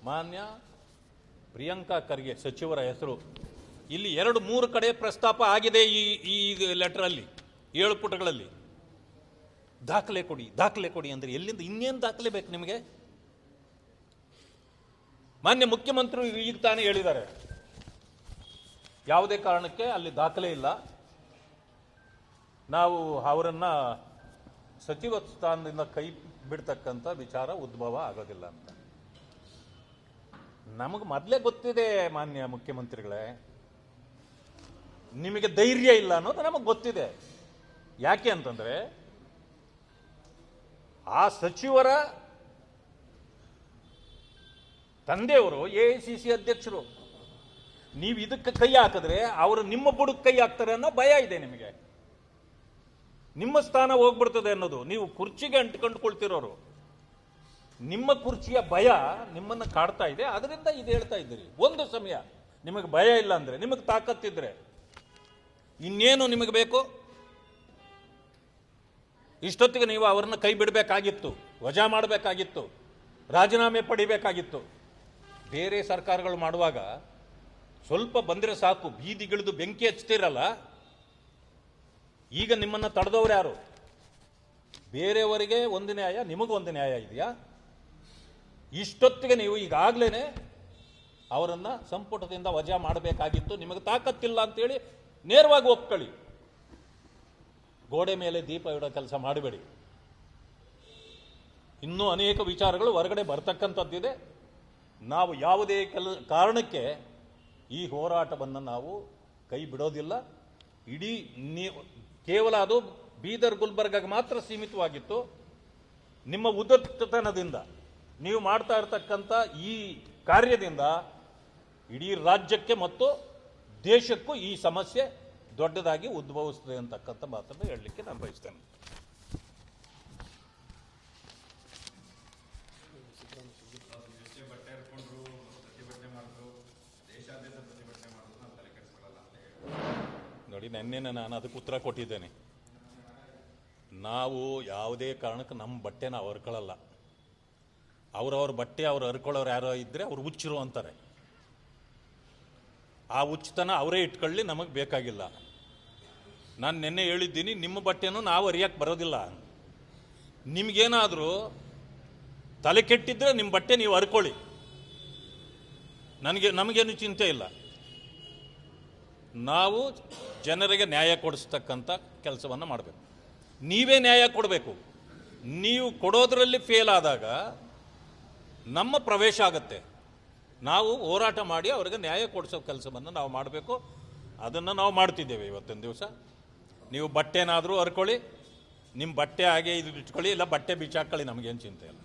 ಮಾನ್ಯ ಪ್ರಿಯಾಂಕಾ ಖರ್ಗೆ ಸಚಿವರ ಹೆಸರು ಇಲ್ಲಿ 2-3 ಕಡೆ ಪ್ರಸ್ತಾಪ ಆಗಿದೆ. ಈ ಲೆಟರಲ್ಲಿ 7 ಪುಟಗಳಲ್ಲಿ ದಾಖಲೆ ಕೊಡಿ ಅಂದರೆ ಎಲ್ಲಿಂದ ಇನ್ನೇನು ದಾಖಲೆ ಬೇಕು ನಿಮಗೆ? ಮಾನ್ಯ ಮುಖ್ಯಮಂತ್ರಿ ಈಗ ತಾನೇ ಹೇಳಿದ್ದಾರೆ, ಯಾವುದೇ ಕಾರಣಕ್ಕೆ ಅಲ್ಲಿ ದಾಖಲೆ ಇಲ್ಲ, ನಾವು ಅವರನ್ನ ಸಚಿವ ಸ್ಥಾನದಿಂದ ಕೈ ಬಿಡ್ತಕ್ಕಂಥ ವಿಚಾರ ಉದ್ಭವ ಆಗೋದಿಲ್ಲ ಅಂತ. ನಮಗೆ ಮೊದಲೇ ಗೊತ್ತಿದೆ ಮಾನ್ಯ ಮುಖ್ಯಮಂತ್ರಿಗಳೇ, ನಿಮಗೆ ಧೈರ್ಯ ಇಲ್ಲ ಅನ್ನೋದು ನಮಗೆ ಗೊತ್ತಿದೆ. ಯಾಕೆ ಅಂತಂದ್ರೆ ಆ ಸಚಿವರ ತಂದೆಯವರು AICC ಅಧ್ಯಕ್ಷರು. ನೀವು ಇದಕ್ಕೆ ಕೈ ಹಾಕಿದ್ರೆ ಅವರು ನಿಮ್ಮ ಬುಡಕ್ಕೆ ಕೈ ಹಾಕ್ತಾರೆ ಅನ್ನೋ ಭಯ ಇದೆ ನಿಮಗೆ. ನಿಮ್ಮ ಸ್ಥಾನ ಹೋಗ್ಬಿಡ್ತದೆ ಅನ್ನೋದು, ನೀವು ಕುರ್ಚಿಗೆ ಅಂಟ್ಕೊಂಡ್ಕೊಳ್ತಿರೋರು, ನಿಮ್ಮ ಕುರ್ಚಿಯ ಭಯ ನಿಮ್ಮನ್ನು ಕಾಡ್ತಾ ಇದೆ. ಅದರಿಂದ ಇದು ಹೇಳ್ತಾ ಇದ್ದೀರಿ. ಒಂದು ಸಮಯ ನಿಮಗೆ ಭಯ ಇಲ್ಲ ಅಂದ್ರೆ, ನಿಮಗೆ ತಾಕತ್ತಿದ್ರೆ ಇನ್ನೇನು ನಿಮಗೆ ಬೇಕು? ಇಷ್ಟೊತ್ತಿಗೆ ನೀವು ಅವರನ್ನ ಕೈ ಬಿಡಬೇಕಾಗಿತ್ತು, ವಜಾ ಮಾಡಬೇಕಾಗಿತ್ತು, ರಾಜೀನಾಮೆ ಪಡಿಬೇಕಾಗಿತ್ತು. ಬೇರೆ ಸರ್ಕಾರಗಳು ಮಾಡುವಾಗ ಸ್ವಲ್ಪ ಬಂದರೆ ಸಾಕು, ಬೀದಿಗಿಳಿದು ಬೆಂಕಿ ಹಚ್ತಿರಲ್ಲ. ಈಗ ನಿಮ್ಮನ್ನ ತಡೆದವ್ರು ಯಾರು? ಬೇರೆಯವರಿಗೆ ಒಂದು ನ್ಯಾಯ, ನಿಮಗೊಂದು ನ್ಯಾಯ ಇದೆಯಾ? ಇಷ್ಟೊತ್ತಿಗೆ ನೀವು ಈಗಾಗಲೇ ಅವರನ್ನ ಸಂಪುಟದಿಂದ ವಜಾ ಮಾಡಬೇಕಾಗಿತ್ತು. ನಿಮಗೆ ತಾಕತ್ತಿಲ್ಲ ಅಂತೇಳಿ ನೇರವಾಗಿ ಒಪ್ಕೊಳ್ಳಿ. ಗೋಡೆ ಮೇಲೆ ದೀಪ ಇಡೋ ಕೆಲಸ ಮಾಡಬೇಡಿ. ಇನ್ನೂ ಅನೇಕ ವಿಚಾರಗಳು ಹೊರಗಡೆ ಬರ್ತಕ್ಕಂಥದ್ದಿದೆ. ನಾವು ಯಾವುದೇ ಕಾರಣಕ್ಕೆ ಈ ಹೋರಾಟವನ್ನು ನಾವು ಕೈ ಬಿಡೋದಿಲ್ಲ. ಇಡೀ ಕೇವಲ ಅದು ಬೀದರ್ ಗುಲ್ಬರ್ಗಾಗೆ ಮಾತ್ರ ಸೀಮಿತವಾಗಿತ್ತು. ನಿಮ್ಮ ಉದಾತ್ತತನದಿಂದ ನೀವು ಮಾಡ್ತಾ ಇರತಕ್ಕಂಥ ಈ ಕಾರ್ಯದಿಂದ ಇಡೀ ರಾಜ್ಯಕ್ಕೆ ಮತ್ತು ದೇಶಕ್ಕೂ ಈ ಸಮಸ್ಯೆ ದೊಡ್ಡದಾಗಿ ಉದ್ಭವಿಸ್ತದೆ ಅಂತಕ್ಕಂಥ ಮಾತನ್ನು ಹೇಳಲಿಕ್ಕೆ ನಾನು ಬಯಸ್ತೇನೆ. ನೋಡಿ, ನೆನ್ನೆ ನಾನು ಅದಕ್ಕೆ ಉತ್ತರ ಕೊಟ್ಟಿದ್ದೇನೆ. ನಾವು ಯಾವುದೇ ಕಾರಣಕ್ಕೆ ನಮ್ಮ ಬಟ್ಟೆನ ಹರ್ಕೊಳ್ಳಲ್ಲ. ಅವ್ರವ್ರ ಬಟ್ಟೆ ಅವ್ರು ಹರ್ಕೊಳ್ಳೋರು ಯಾರೋ ಇದ್ದರೆ ಅವ್ರು ಹುಚ್ಚರು ಅಂತಾರೆ. ಆ ಹುಚ್ಚತನ ಅವರೇ ಇಟ್ಕೊಳ್ಳಿ, ನಮಗೆ ಬೇಕಾಗಿಲ್ಲ. ನಾನು ನೆನ್ನೆ ಹೇಳಿದ್ದೀನಿ, ನಿಮ್ಮ ಬಟ್ಟೆನೂ ನಾವು ಹರಿಯಕ್ಕೆ ಬರೋದಿಲ್ಲ. ನಿಮಗೇನಾದರೂ ತಲೆ ಕೆಟ್ಟಿದ್ರೆ ನಿಮ್ಮ ಬಟ್ಟೆ ನೀವು ಹರ್ಕೊಳ್ಳಿ, ನಮಗೇನು ಚಿಂತೆ ಇಲ್ಲ. ನಾವು ಜನರಿಗೆ ನ್ಯಾಯ ಕೊಡಿಸ್ತಕ್ಕಂಥ ಕೆಲಸವನ್ನು ಮಾಡಬೇಕು. ನೀವೇ ನ್ಯಾಯ ಕೊಡಬೇಕು. ನೀವು ಕೊಡೋದ್ರಲ್ಲಿ ಫೇಲ್ ಆದಾಗ ನಮ್ಮ ಪ್ರವೇಶ ಆಗತ್ತೆ. ನಾವು ಹೋರಾಟ ಮಾಡಿ ಅವರಿಗೆ ನ್ಯಾಯ ಕೊಡಿಸೋ ಕೆಲಸವನ್ನು ನಾವು ಮಾಡಬೇಕು. ಅದನ್ನು ನಾವು ಮಾಡ್ತಿದ್ದೇವೆ ಇವತ್ತಿನ ದಿವಸ. ನೀವು ಬಟ್ಟೆನಾದರೂ ಹರ್ಕೊಳ್ಳಿ, ನಿಮ್ಮ ಬಟ್ಟೆ ಹಾಗೆ ಇದು ಇಟ್ಕೊಳ್ಳಿ, ಇಲ್ಲ ಬಟ್ಟೆ ಬಿಚ್ಚಾಕೊಳ್ಳಿ, ನಮಗೇನು ಚಿಂತೆ ಇಲ್ಲ.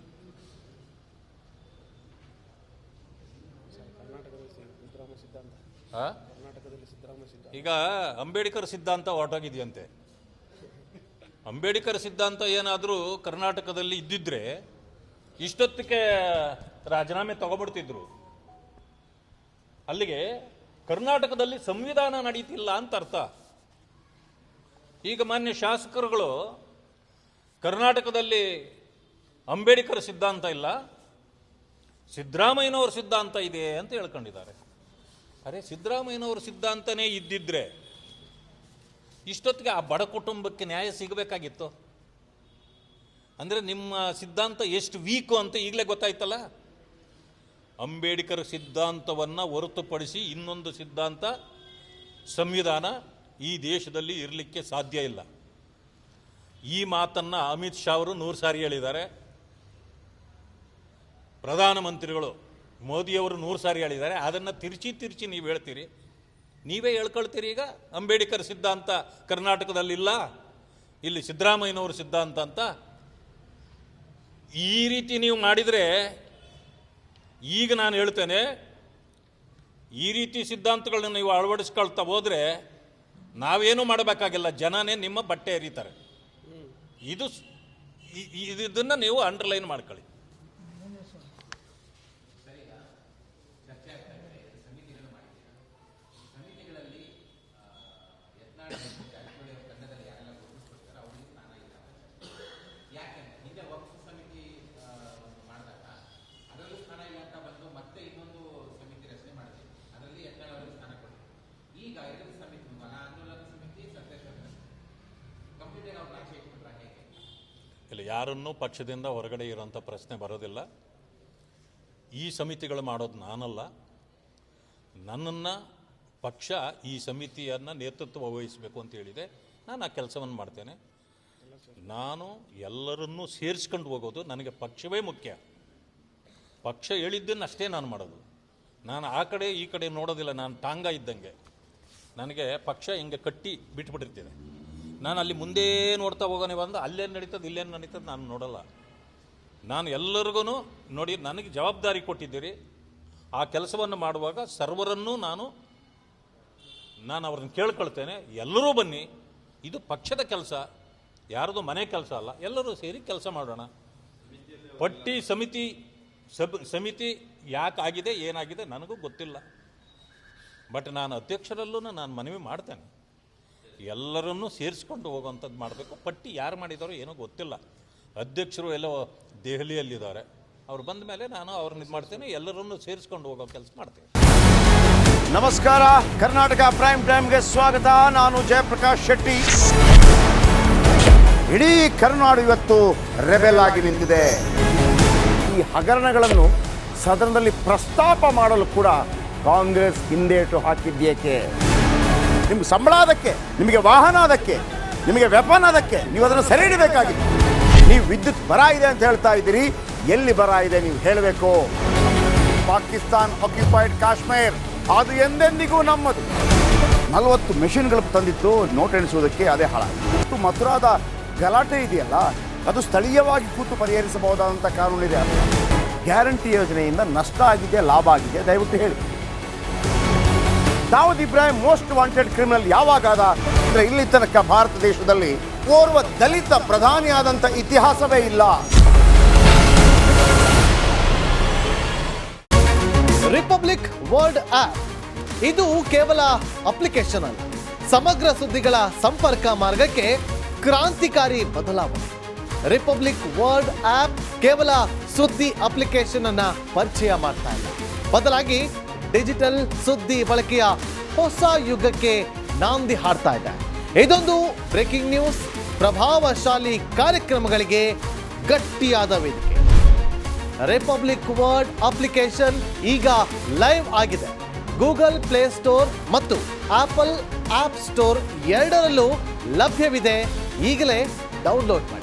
ಈಗ ಅಂಬೇಡ್ಕರ್ ಸಿದ್ಧಾಂತ ಹೊರಟೋಗಿದೆಯಂತೆ. ಅಂಬೇಡ್ಕರ್ ಸಿದ್ಧಾಂತ ಏನಾದರೂ ಕರ್ನಾಟಕದಲ್ಲಿ ಇದ್ದಿದ್ರೆ ಇಷ್ಟೊತ್ತಿಗೆ ರಾಜೀನಾಮೆ ತಗೊಬಿಡ್ತಿದ್ರು. ಅಲ್ಲಿಗೆ ಕರ್ನಾಟಕದಲ್ಲಿ ಸಂವಿಧಾನ ನಡೀತಿಲ್ಲ ಅಂತ ಅರ್ಥ. ಈಗ ಮಾನ್ಯ ಶಾಸಕರುಗಳು ಕರ್ನಾಟಕದಲ್ಲಿ ಅಂಬೇಡ್ಕರ್ ಸಿದ್ಧಾಂತ ಇಲ್ಲ, ಸಿದ್ದರಾಮಯ್ಯನವ್ರ ಸಿದ್ಧಾಂತ ಇದೆ ಅಂತ ಹೇಳ್ಕೊಂಡಿದ್ದಾರೆ. ಅರೆ, ಸಿದ್ದರಾಮಯ್ಯನವ್ರ ಸಿದ್ಧಾಂತನೇ ಇದ್ದಿದ್ರೆ ಇಷ್ಟೊತ್ತಿಗೆ ಆ ಬಡ ಕುಟುಂಬಕ್ಕೆ ನ್ಯಾಯ ಸಿಗಬೇಕಾಗಿತ್ತು. ಅಂದರೆ ನಿಮ್ಮ ಸಿದ್ಧಾಂತ ಎಷ್ಟು ವೀಕು ಅಂತ ಈಗಲೇ ಗೊತ್ತಾಯ್ತಲ್ಲ. ಅಂಬೇಡ್ಕರ್ ಸಿದ್ಧಾಂತವನ್ನು ಹೊರತುಪಡಿಸಿ ಇನ್ನೊಂದು ಸಿದ್ಧಾಂತ, ಸಂವಿಧಾನ ಈ ದೇಶದಲ್ಲಿ ಇರಲಿಕ್ಕೆ ಸಾಧ್ಯ ಇಲ್ಲ. ಈ ಮಾತನ್ನು ಅಮಿತ್ ಶಾ ಅವರು 100 ಸಾರಿ ಹೇಳಿದ್ದಾರೆ. ಪ್ರಧಾನಮಂತ್ರಿಗಳು ಮೋದಿಯವರು 100 ಸಾರಿ ಹೇಳಿದ್ದಾರೆ. ಅದನ್ನು ತಿರುಚಿ ನೀವು ಹೇಳ್ತೀರಿ. ನೀವೇ ಹೇಳ್ಕೊಳ್ತೀರಿ. ಈಗ ಅಂಬೇಡ್ಕರ್ ಸಿದ್ಧಾಂತ ಕರ್ನಾಟಕದಲ್ಲಿಲ್ಲ, ಇಲ್ಲಿ ಸಿದ್ದರಾಮಯ್ಯನವ್ರ ಸಿದ್ಧಾಂತ ಅಂತ. ಈ ರೀತಿ ನೀವು ಮಾಡಿದರೆ, ಈಗ ನಾನು ಹೇಳ್ತೇನೆ, ಈ ರೀತಿ ಸಿದ್ಧಾಂತಗಳನ್ನ ನೀವು ಅಳವಡಿಸ್ಕೊಳ್ತಾ ಹೋದರೆ ನಾವೇನು ಮಾಡಬೇಕಾಗಿಲ್ಲ, ಜನನೇ ನಿಮ್ಮ ಬಟ್ಟೆ ಎರೀತಾರೆ. ಇದನ್ನು ನೀವು ಅಂಡರ್ಲೈನ್ ಮಾಡ್ಕೊಳ್ಳಿ. ಯಾರನ್ನೂ ಪಕ್ಷದಿಂದ ಹೊರಗಡೆ ಇರೋಂಥ ಪ್ರಶ್ನೆ ಬರೋದಿಲ್ಲ. ಈ ಸಮಿತಿಗಳು ಮಾಡೋದು ನಾನಲ್ಲ. ನನ್ನನ್ನು ಪಕ್ಷ ಈ ಸಮಿತಿಯನ್ನು ನೇತೃತ್ವ ವಹಿಸಬೇಕು ಅಂತ ಹೇಳಿದೆ. ನಾನು ಆ ಕೆಲಸವನ್ನು ಮಾಡ್ತೇನೆ. ನಾನು ಎಲ್ಲರನ್ನೂ ಸೇರಿಸ್ಕೊಂಡು ಹೋಗೋದು ನನಗೆ ಪಕ್ಷವೇ ಮುಖ್ಯ. ಪಕ್ಷ ಹೇಳಿದ್ದನ್ನು ಅಷ್ಟೇ ನಾನು ಮಾಡೋದು. ನಾನು ಆ ಕಡೆ ಈ ಕಡೆ ನೋಡೋದಿಲ್ಲ. ನಾನು ಟಾಂಗ ಇದ್ದಂಗೆ. ನನಗೆ ಪಕ್ಷ ಹಿಂಗೆ ಕಟ್ಟಿ ಬಿಟ್ಬಿಟ್ಟಿರ್ತೀನಿ. ನಾನು ಅಲ್ಲಿ ಮುಂದೆ ನೋಡ್ತಾ ಹೋಗೋನೆ ಬಂದು ಅಲ್ಲೇನು ನಡೀತದೆ ಇಲ್ಲೇನು ನಡೀತದೆ ನಾನು ನೋಡಲ್ಲ. ನಾನು ಎಲ್ಲರಿಗೂ ನೋಡಿ, ನನಗೆ ಜವಾಬ್ದಾರಿ ಕೊಟ್ಟಿದ್ದೀರಿ. ಆ ಕೆಲಸವನ್ನು ಮಾಡುವಾಗ ಸರ್ವರನ್ನೂ ನಾನು ಅವ್ರನ್ನ ಕೇಳ್ಕೊಳ್ತೇನೆ. ಎಲ್ಲರೂ ಬನ್ನಿ, ಇದು ಪಕ್ಷದ ಕೆಲಸ, ಯಾರ್ದು ಮನೆ ಕೆಲಸ ಅಲ್ಲ. ಎಲ್ಲರೂ ಸೇರಿ ಕೆಲಸ ಮಾಡೋಣ. ಪಟ್ಟಿ ಸಮಿತಿ ಯಾಕೆ ಆಗಿದೆ ಏನಾಗಿದೆ ನನಗೂ ಗೊತ್ತಿಲ್ಲ. ಬಟ್ ನಾನು ಅಧ್ಯಕ್ಷರಲ್ಲೂ ನಾನು ಮನವಿ ಮಾಡ್ತೇನೆ, ಎಲ್ಲರನ್ನೂ ಸೇರಿಸ್ಕೊಂಡು ಹೋಗುವಂಥದ್ದು ಮಾಡಬೇಕು. ಪಟ್ಟಿ ಯಾರು ಮಾಡಿದಾರೋ ಏನೋ ಗೊತ್ತಿಲ್ಲ. ಅಧ್ಯಕ್ಷರು ಎಲ್ಲೋ ದೆಹಲಿಯಲ್ಲಿದ್ದಾರೆ. ಅವ್ರು ಬಂದ ಮೇಲೆ ನಾನು ಅವ್ರನ್ನ ಇದು ಮಾಡ್ತೇನೆ. ಎಲ್ಲರನ್ನೂ ಸೇರಿಸ್ಕೊಂಡು ಹೋಗೋ ಕೆಲಸ ಮಾಡ್ತೇನೆ. ನಮಸ್ಕಾರ, ಕರ್ನಾಟಕ ಪ್ರೈಮ್ ಟೈಮ್ಗೆ ಸ್ವಾಗತ. ನಾನು ಜಯಪ್ರಕಾಶ್ ಶೆಟ್ಟಿ. ಇಡೀ ಕರ್ನಾಡು ಇವತ್ತು ರೆಬೆಲ್ ಆಗಿ ನಿಂತಿದೆ. ಈ ಹಗರಣಗಳನ್ನು ಸದನದಲ್ಲಿ ಪ್ರಸ್ತಾಪ ಮಾಡಲು ಕೂಡ ಕಾಂಗ್ರೆಸ್ ಹಿಂದೇಟು ಹಾಕಿದ್ದೇಕೆ? ನಿಮ್ಗೆ ಸಂಬಳ ಅದಕ್ಕೆ, ನಿಮಗೆ ವಾಹನ ಅದಕ್ಕೆ, ನಿಮಗೆ ವೆಪನ್ ಅದಕ್ಕೆ. ನೀವು ಅದನ್ನು ಸೆರೆ ಹಿಡಿಬೇಕಾಗಿತ್ತು. ನೀವು ವಿದ್ಯುತ್ ಬರ ಇದೆ ಅಂತ ಹೇಳ್ತಾ ಇದ್ದೀರಿ. ಎಲ್ಲಿ ಬರ ಇದೆ ನೀವು ಹೇಳಬೇಕು. ಪಾಕಿಸ್ತಾನ್ ಆಕ್ಯುಪೈಡ್ ಕಾಶ್ಮೀರ್ ಅದು ಎಂದೆಂದಿಗೂ ನಮ್ಮದು. 40 ಮೆಷಿನ್ಗಳು ತಂದಿತ್ತು ನೋಟ್ ಎಣಿಸುವುದಕ್ಕೆ, ಅದೇ ಹಾಳಾಗಿದೆ. ಮಥುರಾದ ಗಲಾಟೆ ಇದೆಯಲ್ಲ, ಅದು ಸ್ಥಳೀಯವಾಗಿ ಕೂತು ಪರಿಹರಿಸಬಹುದಾದಂಥ ಕಾನೂನಿದೆ. ಗ್ಯಾರಂಟಿ ಯೋಜನೆಯಿಂದ ನಷ್ಟ ಆಗಿದೆ, ಲಾಭ ಆಗಿದೆ, ದಯವಿಟ್ಟು ಹೇಳಿ. Dawood Ibrahim most wanted criminal ಯಾವಾಗಾದ ಅಂದರೆ ಇಲ್ಲಿ ತನಕ ಭಾರತ ದೇಶದಲ್ಲಿ ಓರ್ವ ದಲಿತ ಪ್ರಧಾನಿಯಾದಂಥ ಇತಿಹಾಸವೇ ಇಲ್ಲ. ರಿಪಬ್ಲಿಕ್ ವರ್ಲ್ಡ್ ಆಪ್ ಇದು ಕೇವಲ ಅಪ್ಲಿಕೇಶನ್ ಅಲ್ಲ, ಸಮಗ್ರ ಸುದ್ದಿಗಳ ಸಂಪರ್ಕ ಮಾರ್ಗಕ್ಕೆ ಕ್ರಾಂತಿಕಾರಿ ಬದಲಾವಣೆ. ರಿಪಬ್ಲಿಕ್ ವರ್ಲ್ಡ್ ಆಪ್ ಕೇವಲ ಸುದ್ದಿ ಅಪ್ಲಿಕೇಶನ್ ಅನ್ನ ಪರಿಚಯ ಮಾಡ್ತಾ ಇಲ್ಲ, ಬದಲಾಗಿ ಡಿಜಿಟಲ್ ಸುದ್ದಿ ಬಳಕೆಯ ಹೊಸ ಯುಗಕ್ಕೆ ನಾಂದಿ ಹಾಡ್ತಾ ಇದೆ. ಇದೊಂದು ಬ್ರೇಕಿಂಗ್ ನ್ಯೂಸ್, ಪ್ರಭಾವಶಾಲಿ ಕಾರ್ಯಕ್ರಮಗಳಿಗೆ ಗಟ್ಟಿಯಾದ ವೇದಿಕೆ. ರಿಪಬ್ಲಿಕ್ ವರ್ಲ್ಡ್ ಅಪ್ಲಿಕೇಶನ್ ಈಗ ಲೈವ್ ಆಗಿದೆ. ಗೂಗಲ್ ಪ್ಲೇ ಸ್ಟೋರ್ ಮತ್ತು ಆಪಲ್ ಆಪ್ ಸ್ಟೋರ್ ಎರಡರಲ್ಲೂ ಲಭ್ಯವಿದೆ. ಈಗಲೇ ಡೌನ್ಲೋಡ್ ಮಾಡಿ.